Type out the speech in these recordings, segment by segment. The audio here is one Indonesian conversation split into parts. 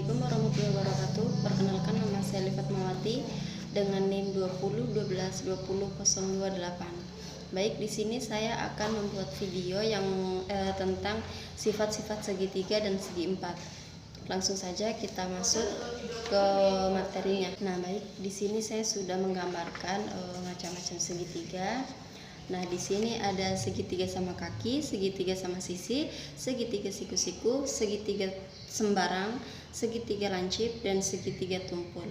Assalamualaikum warahmatullahi wabarakatuh. Perkenalkan, nama saya Lifat Mawati dengan NIM 2012200208. Baik, di sini saya akan membuat video yang tentang sifat-sifat segitiga dan segi empat. Langsung saja kita masuk ke materinya. Nah, baik, di sini saya sudah menggambarkan macam-macam segitiga. Nah, di sini ada segitiga sama kaki, segitiga sama sisi, segitiga siku-siku, segitiga sembarang, segitiga lancip, dan segitiga tumpul.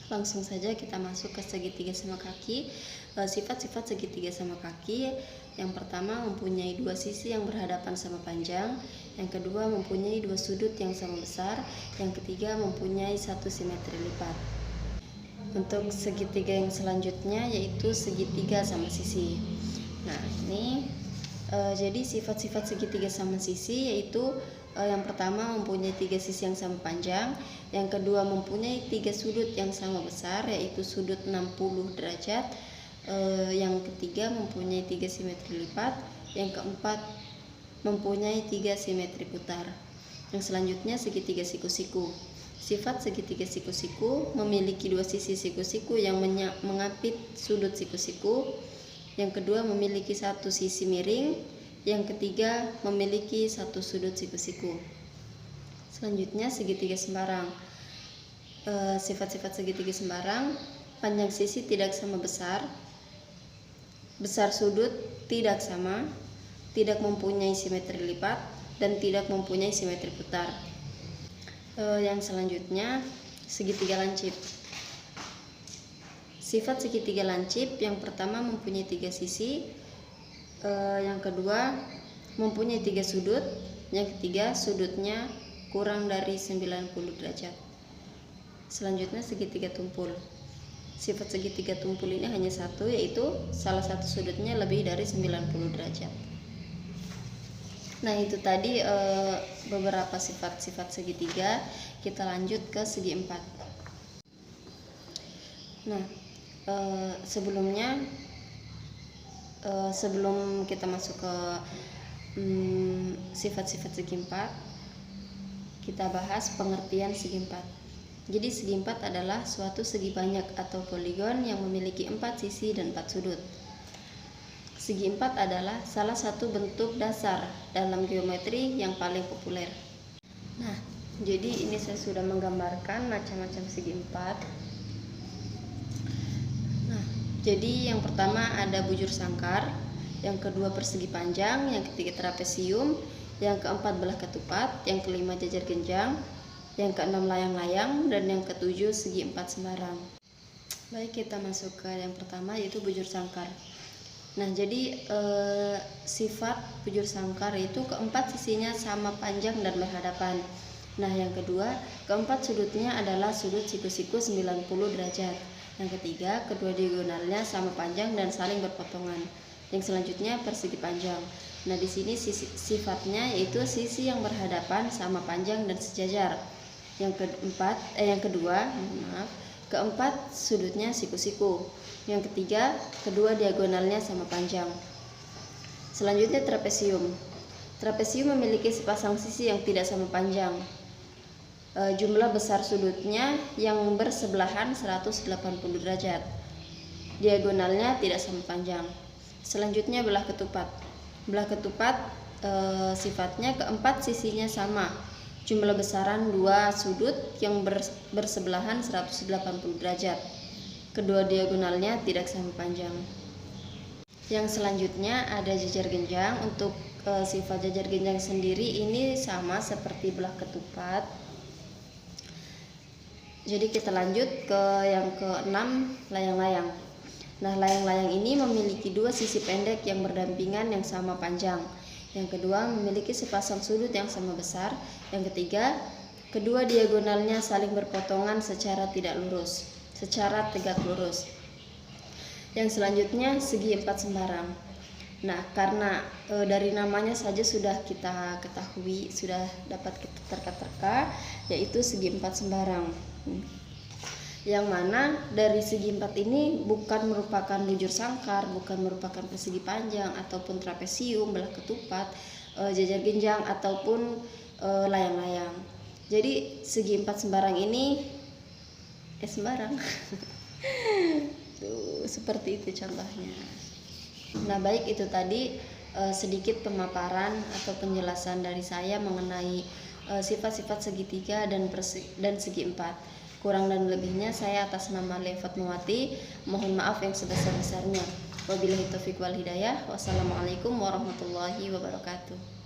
Langsung saja kita masuk ke segitiga sama kaki. Sifat-sifat segitiga sama kaki, yang pertama mempunyai dua sisi yang berhadapan sama panjang, yang kedua mempunyai dua sudut yang sama besar, yang ketiga mempunyai satu simetri lipat. Untuk segitiga yang selanjutnya yaitu segitiga sama sisi. Nah, ini jadi sifat-sifat segitiga sama sisi yaitu yang pertama mempunyai tiga sisi yang sama panjang, yang kedua mempunyai tiga sudut yang sama besar yaitu sudut 60 derajat, yang ketiga mempunyai tiga simetri lipat, yang keempat mempunyai tiga simetri putar. Yang selanjutnya segitiga siku-siku. Sifat segitiga siku-siku memiliki dua sisi siku-siku yang mengapit sudut siku-siku, yang kedua memiliki satu sisi miring, yang ketiga memiliki satu sudut siku-siku. Selanjutnya segitiga sembarang. Sifat-sifat segitiga sembarang, panjang sisi tidak sama besar, besar sudut tidak sama, tidak mempunyai simetri lipat, dan tidak mempunyai simetri putar. Yang selanjutnya segitiga lancip. Sifat segitiga lancip, yang pertama mempunyai tiga sisi, yang kedua mempunyai tiga sudut, yang ketiga sudutnya kurang dari 90 derajat. Selanjutnya segitiga tumpul. Sifat segitiga tumpul ini hanya satu, yaitu salah satu sudutnya lebih dari 90 derajat. Nah, itu tadi beberapa sifat-sifat segitiga. Kita lanjut ke segi empat. Nah, sebelum kita masuk ke sifat-sifat segi empat, kita bahas pengertian segi empat. Jadi segi empat adalah suatu segi banyak atau poligon yang memiliki empat sisi dan empat sudut. Segi empat adalah salah satu bentuk dasar dalam geometri yang paling populer. Nah, jadi ini saya sudah menggambarkan macam-macam segi empat. Nah, jadi yang pertama ada bujur sangkar, yang kedua persegi panjang, yang ketiga trapesium, yang keempat belah ketupat, yang kelima jajar genjang, yang keenam layang-layang, dan yang ketujuh segi empat sembarang. Baik, kita masuk ke yang pertama yaitu bujur sangkar. Nah, jadi sifat bujur sangkar itu keempat sisinya sama panjang dan berhadapan. Nah, yang kedua, keempat sudutnya adalah sudut siku-siku 90 derajat. Yang ketiga, kedua diagonalnya sama panjang dan saling berpotongan. Yang selanjutnya persegi panjang. Nah, di sini sifatnya yaitu sisi yang berhadapan sama panjang dan sejajar. Keempat sudutnya siku-siku. Yang ketiga, kedua diagonalnya sama panjang. Selanjutnya trapesium. Trapesium memiliki sepasang sisi yang tidak sama panjang. Jumlah besar sudutnya yang bersebelahan 180 derajat. Diagonalnya tidak sama panjang. Selanjutnya belah ketupat. Belah ketupat sifatnya keempat sisinya sama. Jumlah besaran dua sudut yang bersebelahan 180 derajat. Kedua diagonalnya tidak sama panjang. Yang selanjutnya ada jajar genjang. Untuk sifat jajar genjang sendiri ini sama seperti belah ketupat. Jadi kita lanjut ke yang keenam, layang-layang. Nah, layang-layang ini memiliki dua sisi pendek yang berdampingan yang sama panjang. Yang kedua memiliki sepasang sudut yang sama besar. Yang ketiga, kedua diagonalnya saling berpotongan secara tegak lurus. Yang selanjutnya segi empat sembarang. Nah, karena dari namanya saja sudah kita ketahui, sudah dapat kita terka-terka, yaitu segi empat sembarang. Yang mana dari segi empat ini bukan merupakan bujur sangkar, bukan merupakan persegi panjang ataupun trapesium, belah ketupat, jajar genjang ataupun layang-layang. Jadi segi 4 sembarang ini sembarang. Tuh, seperti itu contohnya. Nah, baik, itu tadi sedikit pemaparan atau penjelasan dari saya mengenai sifat-sifat segitiga dan segi 4. Kurang dan lebihnya saya atas nama Lia Fatmawati mohon maaf yang sebesar-besarnya. Wabillahi taufiq wal hidayah. Wassalamualaikum warahmatullahi wabarakatuh.